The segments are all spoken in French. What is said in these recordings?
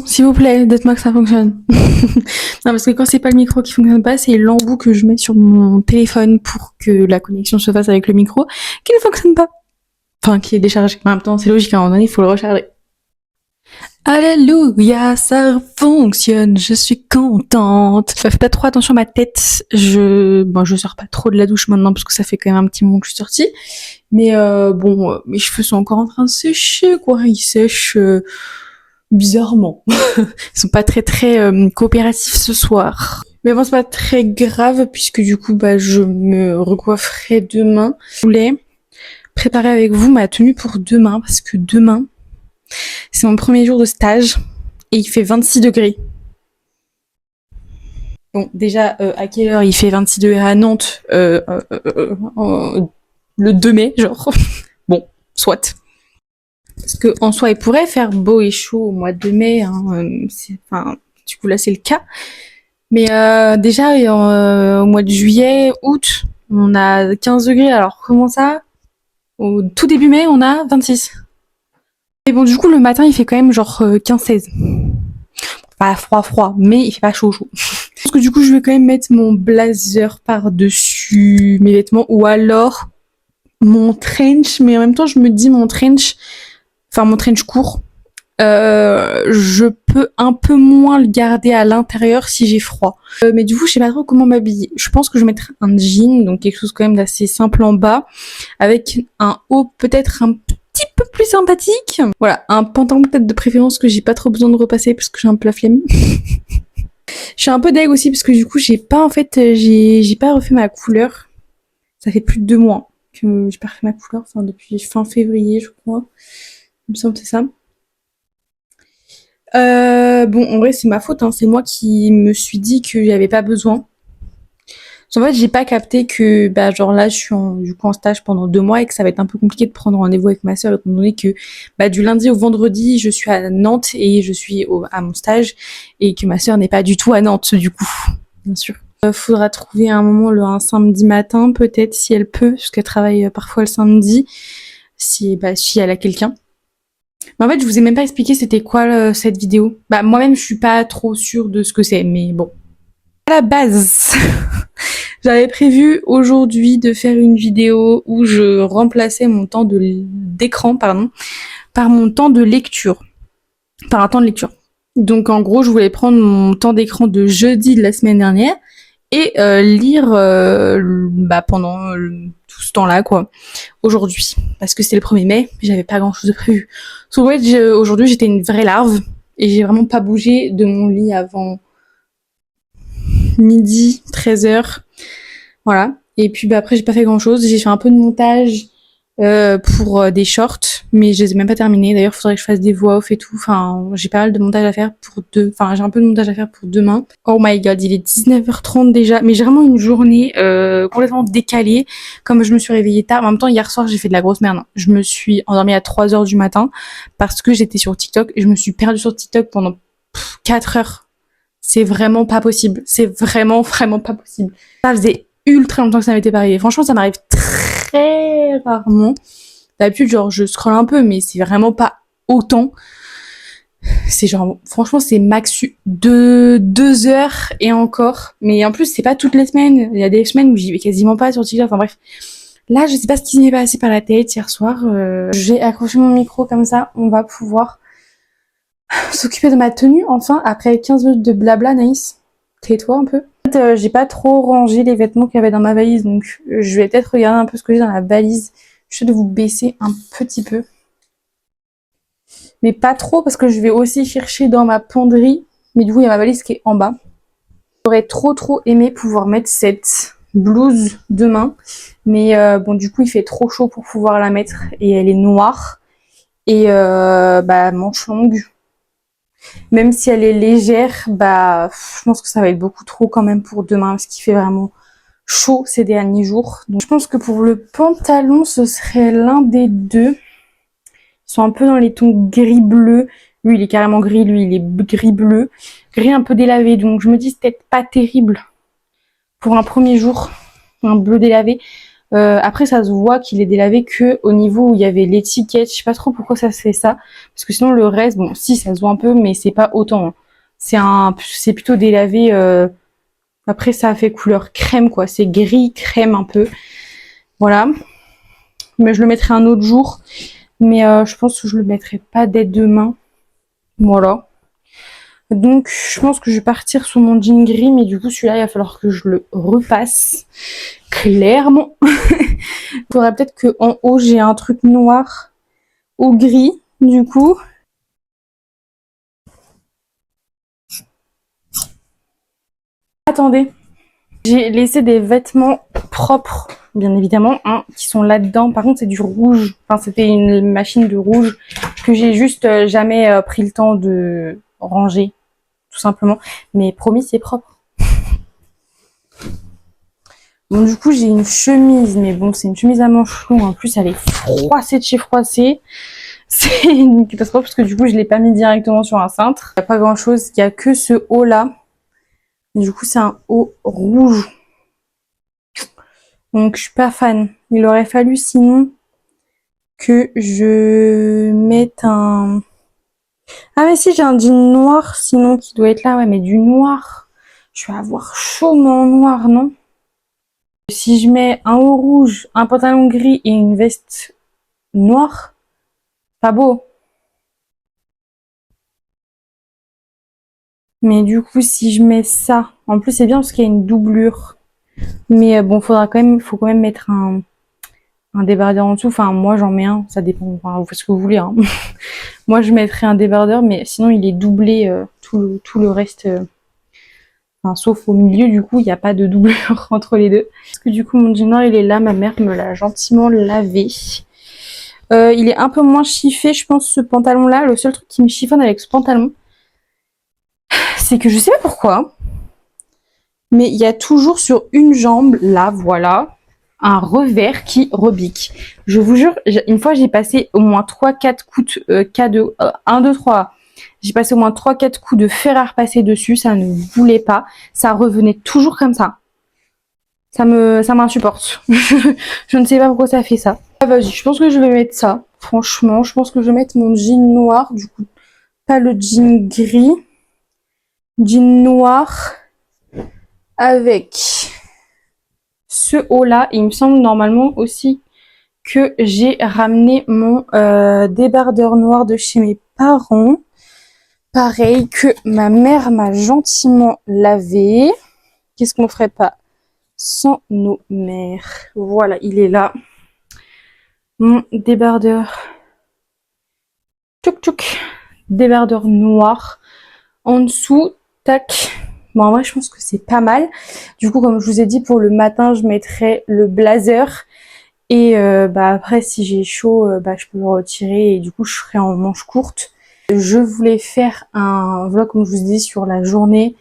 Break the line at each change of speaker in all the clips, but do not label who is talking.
s'il vous plaît, dites-moi que ça fonctionne. Non, parce que quand c'est pas le micro qui fonctionne pas, c'est l'embout que je mets sur mon téléphone pour que la connexion se fasse avec le micro, qui ne fonctionne pas. Enfin, qui est déchargé. En même temps, c'est logique, à un moment donné, il faut le recharger. Alléluia, ça fonctionne, je suis contente. Faites pas trop attention à ma tête. Je sors pas trop de la douche maintenant parce que ça fait quand même un petit moment que je suis sortie. Mais mes cheveux sont encore en train de sécher, quoi. Ils sèchent bizarrement. Ils sont pas très coopératifs ce soir. Mais bon, c'est pas très grave puisque du coup, je me recoifferai demain. Je voulais préparer avec vous ma tenue pour demain parce que demain, c'est mon premier jour de stage et il fait 26 degrés. Bon, déjà, à quelle heure il fait 26 degrés à Nantes le 2 mai, genre. Bon, soit. Parce que en soi, il pourrait faire beau et chaud au mois de mai. Du coup, là, c'est le cas. Mais déjà, au mois de juillet, août, on a 15 degrés. Alors, comment ça? Au tout début mai, on a 26. Et bon, du coup, le matin, il fait quand même genre 15-16. Pas froid, mais il fait pas chaud. Je pense que du coup, je vais quand même mettre mon blazer par-dessus mes vêtements ou alors mon trench. Mais en même temps, je me dis mon trench court, je peux un peu moins le garder à l'intérieur si j'ai froid. Mais du coup, je sais pas trop comment m'habiller. Je pense que je vais mettre un jean, donc quelque chose quand même d'assez simple en bas, avec un haut peut-être un petit peu plus sympathique. Voilà, un pantalon peut-être de préférence que j'ai pas trop besoin de repasser parce que j'ai un peu la flemme. Je suis un peu deg aussi parce que du coup, j'ai pas refait ma couleur. Ça fait plus de 2 mois que j'ai pas refait ma couleur, enfin depuis fin février, je crois. Il me semble que c'est ça. En vrai, c'est ma faute, hein. C'est moi qui me suis dit qu'il n'y avait pas besoin. En fait, j'ai pas capté que, là, je suis du coup en stage pendant 2 mois et que ça va être un peu compliqué de prendre rendez-vous avec ma sœur, étant donné que, du lundi au vendredi, je suis à Nantes et je suis à mon stage et que ma sœur n'est pas du tout à Nantes, du coup. Bien sûr. Faudra trouver un moment, un samedi matin, peut-être, si elle peut, parce qu'elle travaille parfois le samedi, si elle a quelqu'un. Mais en fait, je vous ai même pas expliqué c'était quoi cette vidéo. Moi-même, je suis pas trop sûre de ce que c'est, mais bon. À la base, j'avais prévu aujourd'hui de faire une vidéo où je remplaçais mon temps d'écran, par mon temps de lecture. Par un temps de lecture. Donc en gros, je voulais prendre mon temps d'écran de jeudi de la semaine dernière et lire pendant tout ce temps-là, quoi, aujourd'hui. Parce que c'était le 1er mai, j'avais pas grand-chose de prévu. Aujourd'hui, j'étais une vraie larve et j'ai vraiment pas bougé de mon lit avant midi, 13h. Voilà. Et puis après, j'ai pas fait grand-chose. J'ai fait un peu de montage pour des shorts, mais je les ai même pas terminés. D'ailleurs, il faudrait que je fasse des voix off et tout. Enfin, j'ai pas mal de montage à faire j'ai un peu de montage à faire pour demain. Oh my god, il est 19h30 déjà. Mais j'ai vraiment une journée complètement décalée. Comme je me suis réveillée tard. En même temps, hier soir, j'ai fait de la grosse merde. Je me suis endormie à 3h du matin parce que j'étais sur TikTok et je me suis perdue sur TikTok pendant 4 heures. C'est vraiment pas possible. C'est vraiment pas possible. Ça faisait ultra longtemps que ça m'était pas arrivé. Franchement, ça m'arrive très rarement. D'habitude, je scrolle un peu, mais c'est vraiment pas autant. C'est franchement, c'est max 2 heures et encore. Mais en plus, c'est pas toutes les semaines. Il y a des semaines où j'y vais quasiment pas sur TikTok. Enfin bref. Là, je sais pas ce qui m'est passé par la tête hier soir. J'ai accroché mon micro comme ça. On va pouvoir s'occuper de ma tenue, enfin, après 15 minutes de blabla, Naïs. Tais-toi un peu. En fait, j'ai pas trop rangé les vêtements qu'il y avait dans ma valise, donc je vais peut-être regarder un peu ce que j'ai dans la valise. Je vais vous baisser un petit peu. Mais pas trop, parce que je vais aussi chercher dans ma penderie. Mais du coup, il y a ma valise qui est en bas. J'aurais trop aimé pouvoir mettre cette blouse demain. Mais du coup, il fait trop chaud pour pouvoir la mettre. Et elle est noire. Et manche longue. Même si elle est légère, je pense que ça va être beaucoup trop quand même pour demain parce qu'il fait vraiment chaud ces derniers jours. Donc je pense que pour le pantalon, ce serait l'un des deux. Ils sont un peu dans les tons gris-bleu. Lui, il est carrément gris, lui, il est gris-bleu. Gris un peu délavé, donc je me dis c'est peut-être pas terrible pour un premier jour, un bleu délavé. Après, ça se voit qu'il est délavé que au niveau où il y avait l'étiquette. Je sais pas trop pourquoi ça se fait ça, parce que sinon le reste, bon, si ça se voit un peu, mais c'est pas autant, hein. C'est plutôt délavé. Après, ça a fait couleur crème, quoi. C'est gris crème un peu. Voilà. Mais je le mettrai un autre jour. Mais je pense que je le mettrai pas dès demain. Voilà. Donc, je pense que je vais partir sur mon jean gris, mais du coup, celui-là, il va falloir que je le repasse. Clairement. Il faudrait peut-être que en haut, j'ai un truc noir ou gris, du coup. Attendez. J'ai laissé des vêtements propres, bien évidemment, hein, qui sont là-dedans. Par contre, c'est du rouge. Enfin, c'était une machine de rouge que j'ai juste jamais pris le temps de ranger, tout simplement. Mais promis, c'est propre. Bon, du coup, j'ai une chemise, mais bon, c'est une chemise à manches longues. En plus, elle est froissée de chez froissée. C'est une catastrophe parce que du coup, je l'ai pas mis directement sur un cintre. Il n'y a pas grand-chose. Il y a que ce haut-là. Du coup, c'est un haut rouge. Donc, je suis pas fan. Il aurait fallu sinon que je mette un... Ah mais si, j'ai un jean noir sinon qui doit être là. Ouais, mais du noir. Je vais avoir chaud en noir, non? Si je mets un haut rouge, un pantalon gris et une veste noire, pas beau. Mais du coup, si je mets ça, en plus c'est bien parce qu'il y a une doublure. Mais bon, faut quand même mettre un débardeur en dessous. Enfin, moi j'en mets un, ça dépend. Enfin, vous faites ce que vous voulez, hein. Moi je mettrais un débardeur, mais sinon il est doublé tout le reste. Enfin, sauf au milieu, du coup, il n'y a pas de doublure entre les deux. Parce que du coup, mon jean noir, il est là. Ma mère me l'a gentiment lavé. Il est un peu moins chiffé, je pense, ce pantalon-là. Le seul truc qui me chiffonne avec ce pantalon, c'est que je sais pas pourquoi, mais il y a toujours sur une jambe, là, voilà, un revers qui rebique. Je vous jure, une fois, j'ai passé au moins 3-4 coups de K2, 1, 2, 3. J'ai passé au moins 3-4 coups de fer à repasser dessus, ça ne voulait pas. Ça revenait toujours comme ça. Ça m'insupporte. Je ne sais pas pourquoi ça fait ça. Ah, vas-y, je pense que je vais mettre ça. Franchement, je pense que je vais mettre mon jean noir, du coup, pas le jean gris. Jean noir avec ce haut-là. Il me semble normalement aussi que j'ai ramené mon débardeur noir de chez mes parents. Pareil que ma mère m'a gentiment lavé. Qu'est-ce qu'on ferait pas sans nos mères? Voilà, il est là. Mon débardeur. Tchouk tchouk. Débardeur noir. En dessous, tac. Bon, en vrai, je pense que c'est pas mal. Du coup, comme je vous ai dit, pour le matin, je mettrai le blazer. Et bah après, si j'ai chaud, bah je peux le retirer et du coup, je serai en manche courte. Je voulais faire un vlog, comme je vous ai dit, sur la journée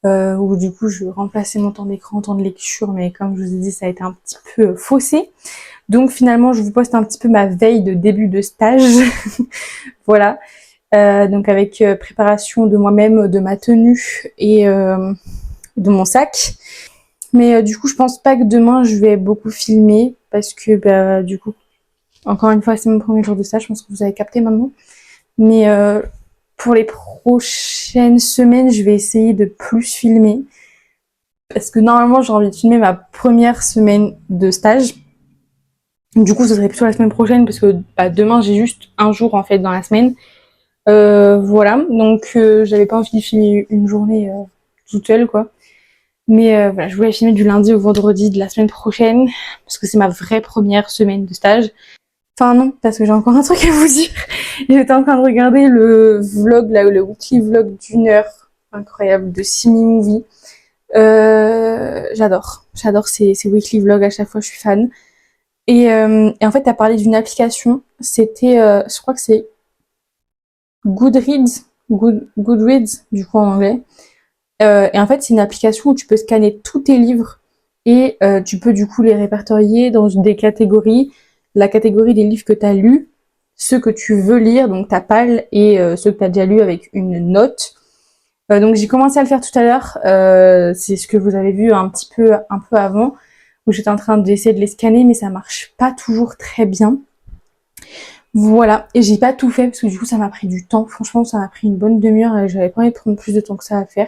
où du coup, je remplaçais mon temps d'écran, temps de lecture, mais comme je vous ai dit, ça a été un petit peu faussé. Donc finalement, je vous poste un petit peu ma veille de début de stage. Voilà. Donc avec préparation de moi-même, de ma tenue et de mon sac. Mais du coup, je pense pas que demain, je vais beaucoup filmer parce que bah, du coup, encore une fois, c'est mon premier jour de stage, je pense que vous avez capté maintenant. Mais pour les prochaines semaines, je vais essayer de plus filmer. Parce que normalement, j'ai envie de filmer ma première semaine de stage. Du coup, ce serait plutôt la semaine prochaine parce que bah, demain, j'ai juste un jour en fait dans la semaine. Voilà, donc j'avais pas envie de filmer une journée toute seule, quoi. Mais voilà, je voulais filmer du lundi au vendredi de la semaine prochaine, parce que c'est ma vraie première semaine de stage. Enfin non, parce que j'ai encore un truc à vous dire. J'étais en train de regarder le vlog, là, le weekly vlog d'1 heure, incroyable, de Simi Movie. J'adore ces weekly vlogs, à chaque fois je suis fan. Et en fait, t'as parlé d'une application, c'était, je crois que c'est Goodreads, du coup en anglais. Et en fait, c'est une application où tu peux scanner tous tes livres et tu peux du coup les répertorier dans des catégories. La catégorie des livres que tu as lus, ceux que tu veux lire, donc ta palle, et ceux que tu as déjà lus avec une note. Donc j'ai commencé à le faire tout à l'heure. C'est ce que vous avez vu un peu avant. où j'étais en train d'essayer de les scanner, mais ça marche pas toujours très bien. Voilà, et j'ai pas tout fait parce que du coup ça m'a pris du temps. Franchement, ça m'a pris une bonne demi-heure et j'avais pas envie de prendre plus de temps que ça à faire.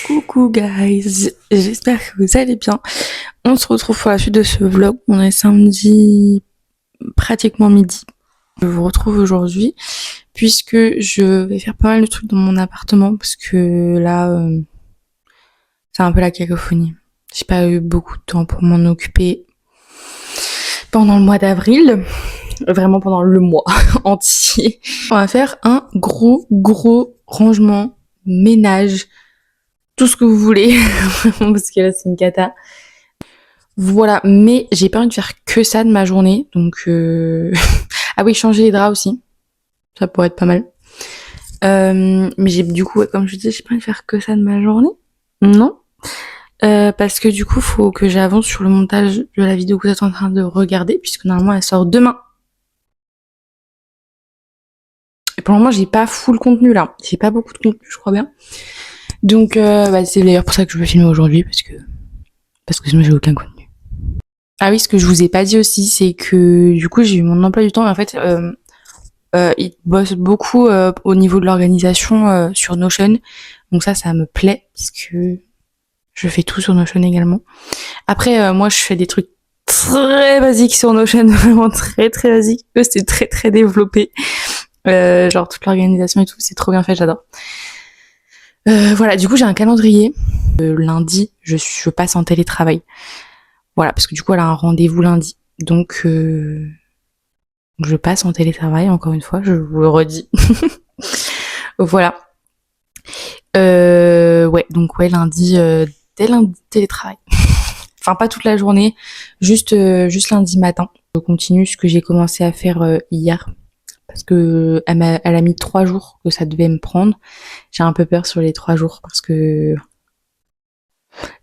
Coucou guys, j'espère que vous allez bien. On se retrouve pour la suite de ce vlog. On est samedi pratiquement midi. Je vous retrouve aujourd'hui puisque je vais faire pas mal de trucs dans mon appartement parce que là c'est un peu la cacophonie. J'ai pas eu beaucoup de temps pour m'en occuper pendant le mois d'avril, vraiment pendant le mois entier. On va faire un gros rangement, ménage, tout ce que vous voulez, parce que là c'est une cata. Voilà, mais j'ai pas envie de faire que ça de ma journée, donc ah oui, changer les draps aussi, ça pourrait être pas mal. Mais j'ai du coup, comme je disais, j'ai pas envie de faire que ça de ma journée, non, parce que du coup, faut que j'avance sur le montage de la vidéo que vous êtes en train de regarder, puisque normalement elle sort demain. Et pour le moment, j'ai pas full contenu là, j'ai pas beaucoup de contenu, je crois bien. Donc, c'est d'ailleurs pour ça que je veux filmer aujourd'hui, parce que sinon j'ai aucun contenu. Ah oui, ce que je vous ai pas dit aussi, c'est que du coup j'ai eu mon emploi du temps, mais en fait il bosse beaucoup au niveau de l'organisation sur Notion, donc ça me plaît parce que je fais tout sur Notion également. Après moi je fais des trucs très basiques sur Notion, vraiment très basiques. Eux c'est très développé, genre toute l'organisation et tout, c'est trop bien fait, j'adore. Voilà, du coup j'ai un calendrier. Lundi je passe en télétravail. Voilà, parce que du coup elle a un rendez-vous lundi, donc je passe en télétravail, encore une fois, je vous le redis. Voilà. Ouais, donc ouais, lundi, dès lundi, télétravail. Enfin, pas toute la journée, juste lundi matin. Je continue ce que j'ai commencé à faire hier, parce que elle a mis 3 jours que ça devait me prendre. J'ai un peu peur sur les 3 jours, parce que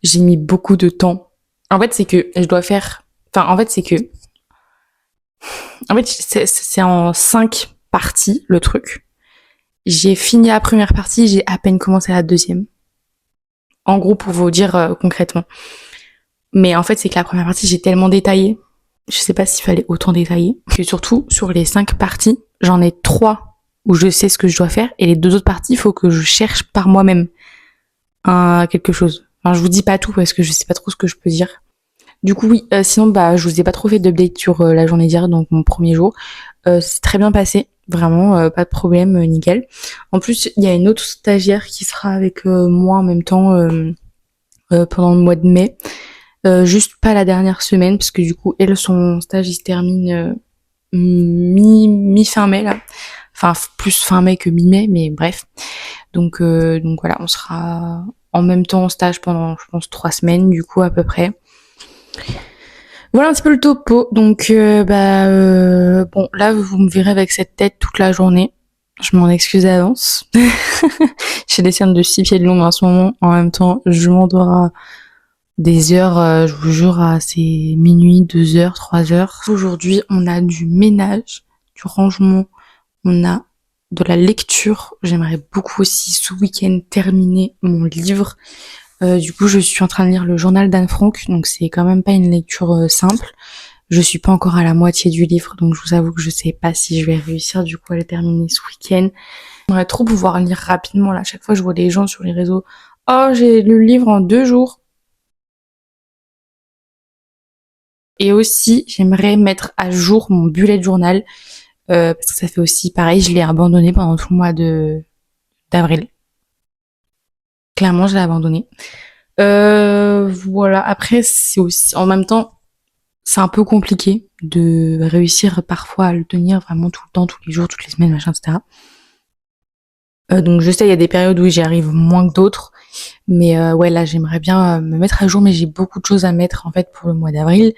j'ai mis beaucoup de temps. En fait, c'est que je dois faire... Enfin, en fait, c'est en 5 parties, le truc. J'ai fini la première partie, j'ai à peine commencé la deuxième. En gros, pour vous dire concrètement. Mais en fait, c'est que la première partie, j'ai tellement détaillé. Je sais pas s'il fallait autant détailler. Que surtout, sur les 5 parties, j'en ai 3 où je sais ce que je dois faire. Et les 2 autres parties, il faut que je cherche par moi-même quelque chose. Enfin, je vous dis pas tout parce que je sais pas trop ce que je peux dire. Du coup, oui, sinon, je vous ai pas trop fait d'update sur la journée d'hier, donc mon premier jour. C'est très bien passé. Vraiment, pas de problème, nickel. En plus, il y a une autre stagiaire qui sera avec moi en même temps pendant le mois de mai. Juste pas la dernière semaine, parce que du coup, elle, son stage, il se termine mi-fin mai, là. Enfin, plus fin mai que mi-mai, mais bref. Donc voilà, on sera en même temps en stage pendant, je pense, 3 semaines, du coup, à peu près. Voilà un petit peu le topo. Donc bon, là vous me verrez avec cette tête toute la journée. Je m'en excuse d'avance. J'ai des cernes de 6 pieds de long en ce moment. En même temps, je m'endors à des heures, je vous jure, c'est minuit, 2 heures, 3 heures. Aujourd'hui, on a du ménage, du rangement, on a de la lecture. J'aimerais beaucoup aussi ce week-end terminer mon livre. Du coup, je suis en train de lire le journal d'Anne Frank, donc c'est quand même pas une lecture simple. Je suis pas encore à la moitié du livre, donc je vous avoue que je sais pas si je vais réussir du coup à le terminer ce week-end. J'aimerais trop pouvoir lire rapidement, là. À chaque fois, je vois des gens sur les réseaux. Oh, j'ai lu le livre en 2 jours. Et aussi, j'aimerais mettre à jour mon bullet journal, parce que ça fait aussi pareil, je l'ai abandonné pendant tout le mois d'avril. Clairement, je l'ai abandonné. Voilà. Après, c'est aussi, en même temps, c'est un peu compliqué de réussir parfois à le tenir vraiment tout le temps, tous les jours, toutes les semaines, machin, etc. Donc je sais, il y a des périodes où j'y arrive moins que d'autres. Mais ouais, là, j'aimerais bien me mettre à jour, mais j'ai beaucoup de choses à mettre en fait pour le mois d'avril.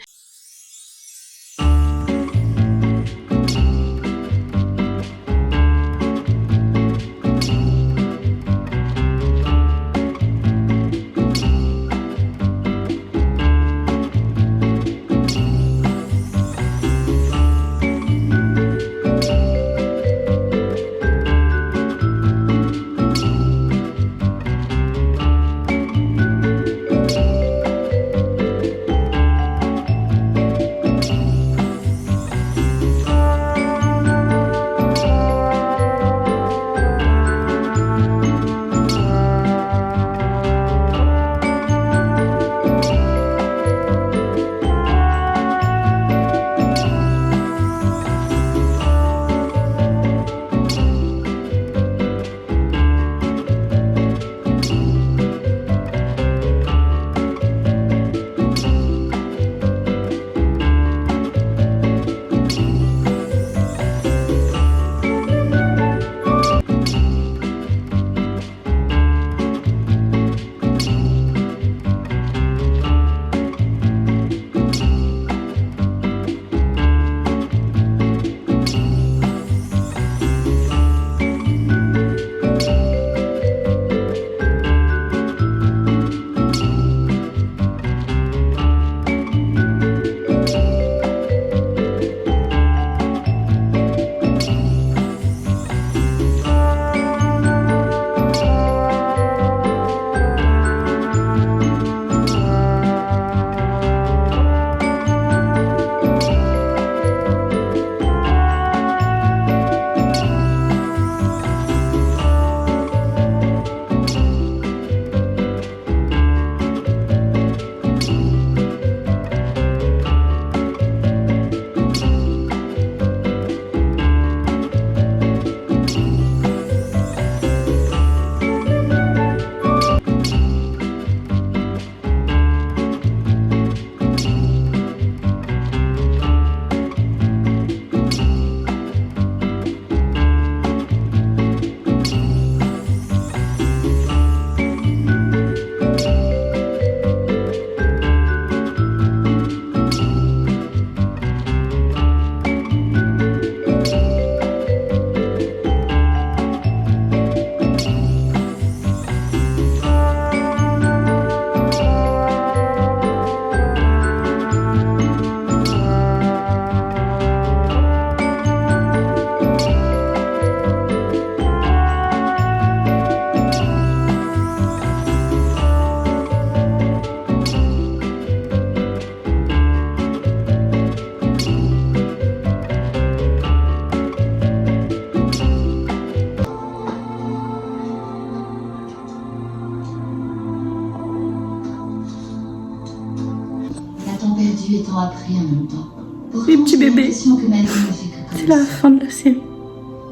tant appris en même temps. Pourtant,
Les petits
j'ai
bébés.
l'impression que ma vie ne fait que
C'est la
commencer.
fin de la série.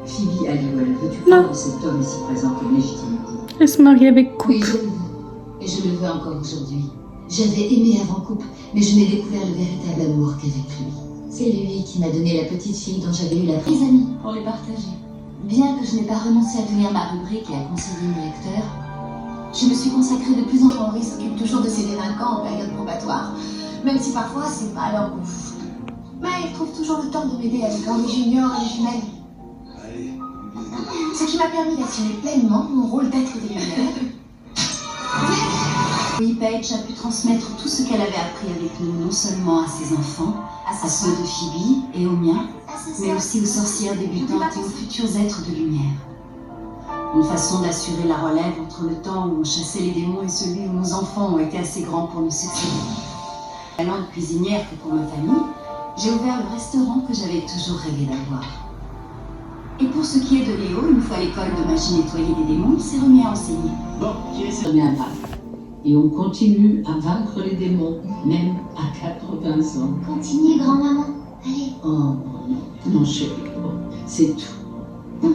Phoebe Halliwell, veux-tu
Non.
prendre cet homme ici présent comme légitimité?
Elle se marie avec
Oui,
couple.
je le veux. Et je le veux encore aujourd'hui. J'avais aimé avant couple, mais je n'ai découvert le véritable amour qu'avec lui. C'est lui qui m'a donné la petite fille dont j'avais eu la prise amis pour les partager. Bien que je n'ai pas renoncé à tenir ma rubrique et à conseiller mes lecteurs, je me suis consacrée de plus en plus.
Henri s'occupe toujours de ses délinquants en période probatoire, même si parfois c'est pas leur goût. Mais il trouve toujours le temps de m'aider avec Henri Junior et les jumelles. Ce qui m'a permis d'assumer pleinement mon rôle d'être des lumières.
Oui, Paige a pu transmettre tout ce qu'elle avait appris avec nous, non seulement à ses enfants, à ceux de Phoebe et aux miens, mais aussi aux sorcières débutantes et aux futurs êtres de lumière. Une façon d'assurer la relève entre le temps où on chassait les démons et celui où nos enfants ont été assez grands pour nous succéder. Allant de cuisinière que pour ma famille, j'ai ouvert le restaurant que j'avais toujours rêvé d'avoir. Et pour ce qui est de Léo, une fois l'école de magie nettoyée des démons, il s'est remis à enseigner.
Bon, qui est ce bien mal? Et on continue à vaincre les démons, même à 80 ans.
Continuez, grand-maman. Allez.
Oh non, non chérie, bon, c'est tout. Ah,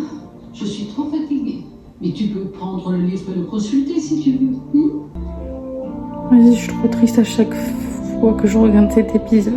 je suis trop fatiguée. Mais tu peux prendre le livre et le consulter si tu veux.
Vas-y, je suis trop triste à chaque fois que je regarde cet épisode.